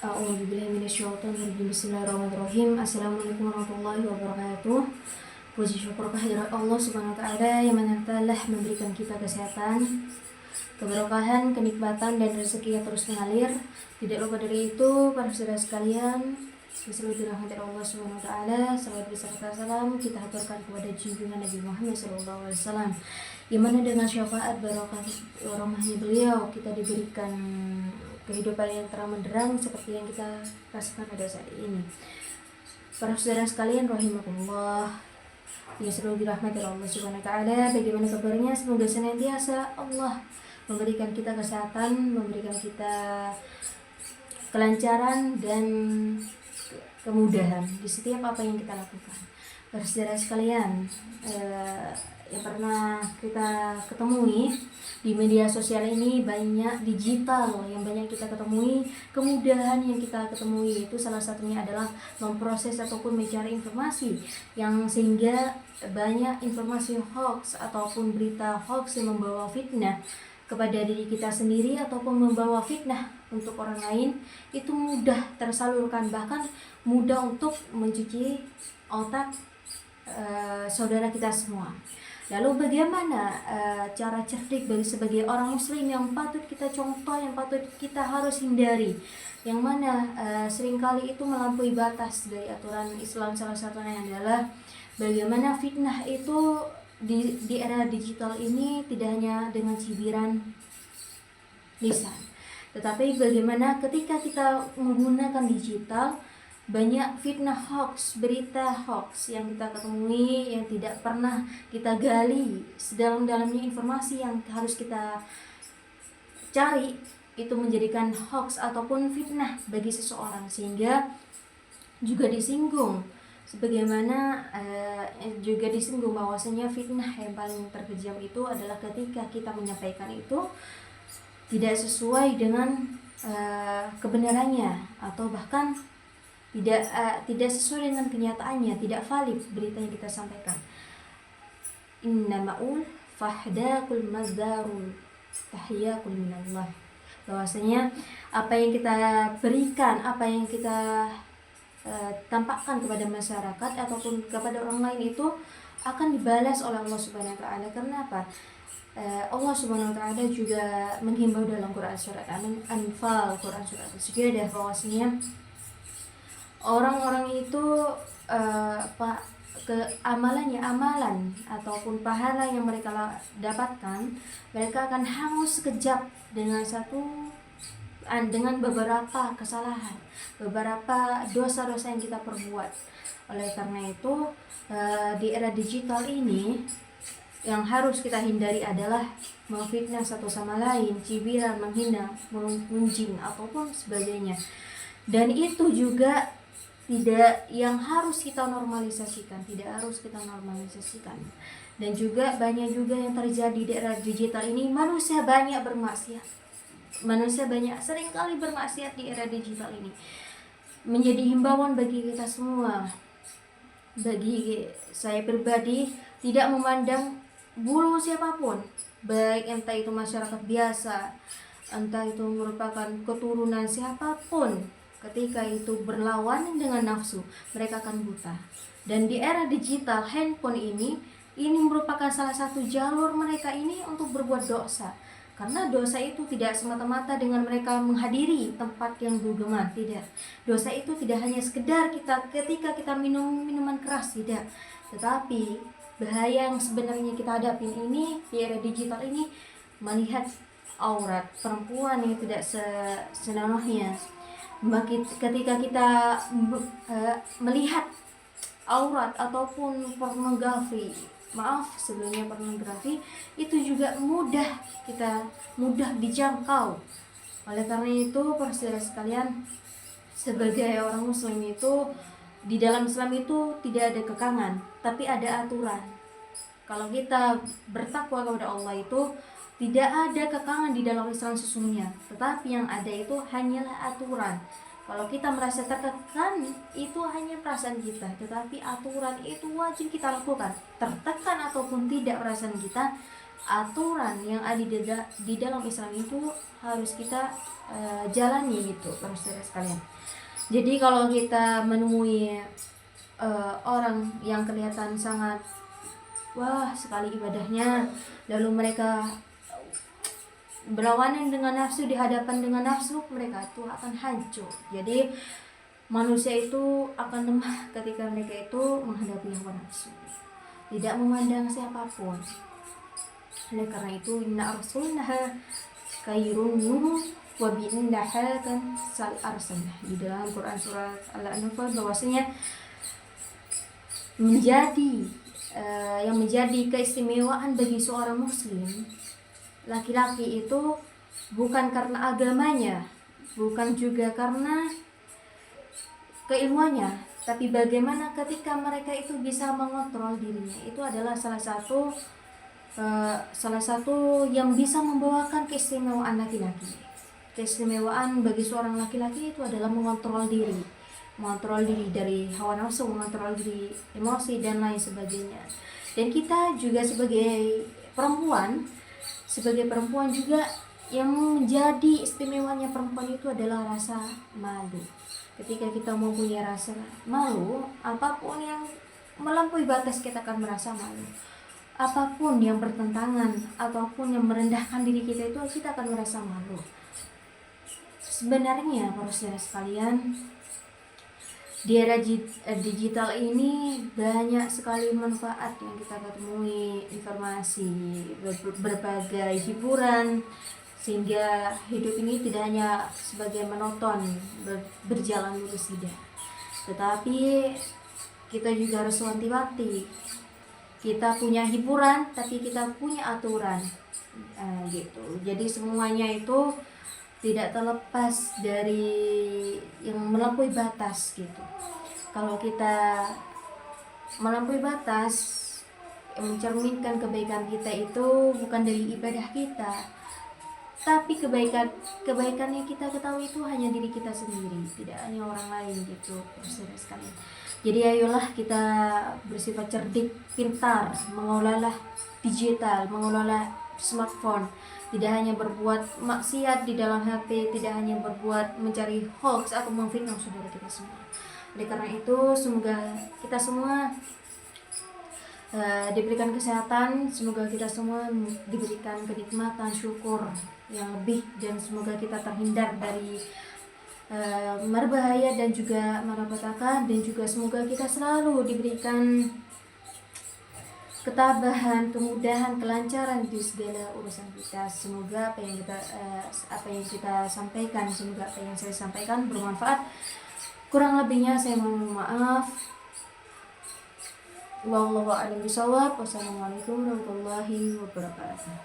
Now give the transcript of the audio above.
A'udzubillahi Bismillahirrahmanirrahim. Assalamualaikum warahmatullahi wabarakatuh. Puji syukur kehadirat Allah Subhanahu wa taala yang mana telah memberikan kita kesehatan, keberkahan, kenikmatan dan rezeki yang terus mengalir. Tidak lupa dari itu, para saudara sekalian, selalu dirahmati Allah Subhanahu wa taala. Salawat beserta salam kita haturkan kepada junjungan Nabi Muhammad sallallahu alaihi wasallam. Yang mana dengan syafaat barokah rahmatnya beliau kita diberikan kehidupan yang terang benderang seperti yang kita rasakan pada saat ini. Para saudara sekalian rahimakumullah, yang selalu dirahmati Allah Subhanahu wa taala, bagaimana kabarnya? Semoga senantiasa Allah memberikan kita kesehatan, memberikan kita kelancaran dan kemudahan di setiap apa yang kita lakukan. Para saudara sekalian, yang pernah kita ketemui di media sosial ini, banyak digital yang banyak kita ketemui, kemudahan yang kita ketemui itu salah satunya adalah memproses ataupun mencari informasi, yang sehingga banyak informasi hoax ataupun berita hoax yang membawa fitnah kepada diri kita sendiri ataupun membawa fitnah untuk orang lain itu mudah tersalurkan, bahkan mudah untuk mencuci otak saudara kita semua. Lalu bagaimana cara cerdik dari sebagai orang muslim yang patut kita contoh, yang patut kita harus hindari, yang mana seringkali itu melampaui batas dari aturan Islam. Salah satunya adalah bagaimana fitnah itu di era digital ini tidak hanya dengan cibiran lisan, tetapi bagaimana ketika kita menggunakan digital, banyak fitnah hoax, berita hoax yang kita ketemui, yang tidak pernah kita gali sedalam-dalamnya informasi yang harus kita cari, itu menjadikan hoax ataupun fitnah bagi seseorang, sehingga juga disinggung sebagaimana juga disinggung bahwasanya fitnah yang paling terkejam itu adalah ketika kita menyampaikan itu tidak sesuai dengan kebenarannya, atau bahkan tidak sesuai dengan kenyataannya, tidak valid berita yang kita sampaikan. Innama'ul fahdakul mazdarul tahiyakul minallah. Bahwasanya apa yang kita berikan, apa yang kita tampakkan kepada masyarakat ataupun kepada orang lain itu akan dibalas oleh Allah Subhanahu wa taala. Karena apa? Allah Subhanahu wa taala juga menghimbau dalam Quran surat Anfal, Quran surat As-Sajdah, bahwasanya orang-orang itu amalan ataupun pahala yang mereka dapatkan, mereka akan hangus sekejap dengan beberapa kesalahan, beberapa dosa-dosa yang kita perbuat. Oleh karena itu, di era digital ini yang harus kita hindari adalah memfitnah satu sama lain, cibiran, menghina, mengunjing ataupun sebagainya. Dan itu juga tidak yang harus kita normalisasikan, Dan juga banyak juga yang terjadi di era digital ini, manusia banyak seringkali bermaksiat di era digital ini. Menjadi himbauan bagi kita semua, bagi saya pribadi, tidak memandang bulu siapapun, baik entah itu masyarakat biasa, entah itu merupakan keturunan siapapun. Ketika itu berlawanan dengan nafsu, mereka akan buta. Dan di era digital, handphone ini merupakan salah satu jalur mereka ini untuk berbuat dosa. Karena dosa itu tidak semata-mata dengan mereka menghadiri tempat yang bergema, tidak. Dosa itu tidak hanya sekedar ketika kita minum minuman keras, tidak. Tetapi bahaya yang sebenarnya kita hadapi ini di era digital ini, melihat aurat perempuan yang tidak senonohnya. Ketika kita melihat aurat ataupun pornografi, itu juga mudah dijangkau. Oleh karena itu, para saudara sekalian, sebagai orang muslim itu, di dalam Islam itu tidak ada kekangan, tapi ada aturan. Kalau kita bertakwa kepada Allah itu tidak ada kekangan di dalam Islam sesungguhnya, tetapi yang ada itu hanyalah aturan. Kalau kita merasa tertekan, itu hanya perasaan kita, tetapi aturan itu wajib kita lakukan. Tertekan ataupun tidak perasaan kita, aturan yang ada di dalam Islam itu harus kita jalani gitu para saudara sekalian. Jadi kalau kita menemui orang yang kelihatan sangat wah sekali ibadahnya, lalu mereka berlawanan dengan nafsu, di hadapan dengan nafsu, mereka itu akan hancur. Jadi manusia itu akan lemah ketika mereka itu menghadapi hawa nafsu, tidak memandang siapapun. Oleh karena itu inna arsalnaha khairun wa bi'innaha kan sal arsalnah, di dalam Quran surat Al-Anfal bahwasanya yang menjadi keistimewaan bagi seorang muslim laki-laki itu bukan karena agamanya, bukan juga karena keilmuannya, tapi bagaimana ketika mereka itu bisa mengontrol dirinya. Itu adalah salah satu yang bisa membawakan keistimewaan laki-laki. Keistimewaan bagi seorang laki-laki itu adalah mengontrol diri dari hawa nafsu, mengontrol diri emosi dan lain sebagainya. Dan kita juga sebagai perempuan juga yang menjadi istimewanya perempuan itu adalah rasa malu. Ketika kita mempunyai rasa malu, apapun yang melampaui batas kita akan merasa malu. Apapun yang bertentangan ataupun yang merendahkan diri kita itu kita akan merasa malu. Sebenarnya para saudara sekalian, di era digital ini banyak sekali manfaat yang kita temui, informasi, berbagai hiburan, sehingga hidup ini tidak hanya sebagai menonton berjalan lurus tidak, tetapi kita juga harus wanti-wanti. Kita punya hiburan tapi kita punya aturan gitu. Jadi semuanya itu tidak terlepas dari yang melampaui batas gitu. Kalau kita melampaui batas, yang mencerminkan kebaikan kita itu bukan dari ibadah kita, tapi kebaikan yang kita ketahui itu hanya diri kita sendiri, tidak hanya orang lain gitu, saudara sekalian. Jadi ayolah kita bersifat cerdik, pintar, mengelola digital, mengelola smartphone. Tidak hanya berbuat maksiat di dalam HP, tidak hanya berbuat mencari hoax atau memfitnah saudara kita semua. Oleh karena itu, semoga kita semua diberikan kesehatan, semoga kita semua diberikan kenikmatan, syukur yang lebih, dan semoga kita terhindar dari marbahaya dan juga malapetaka, dan juga semoga kita selalu diberikan ketabahan, kemudahan, kelancaran di segala urusan kita. Semoga apa yang kita sampaikan, semoga apa yang saya sampaikan bermanfaat. Kurang lebihnya saya mohon maaf. Wallahu a'lam bishawab. Wassalamualaikum warahmatullahi wabarakatuh.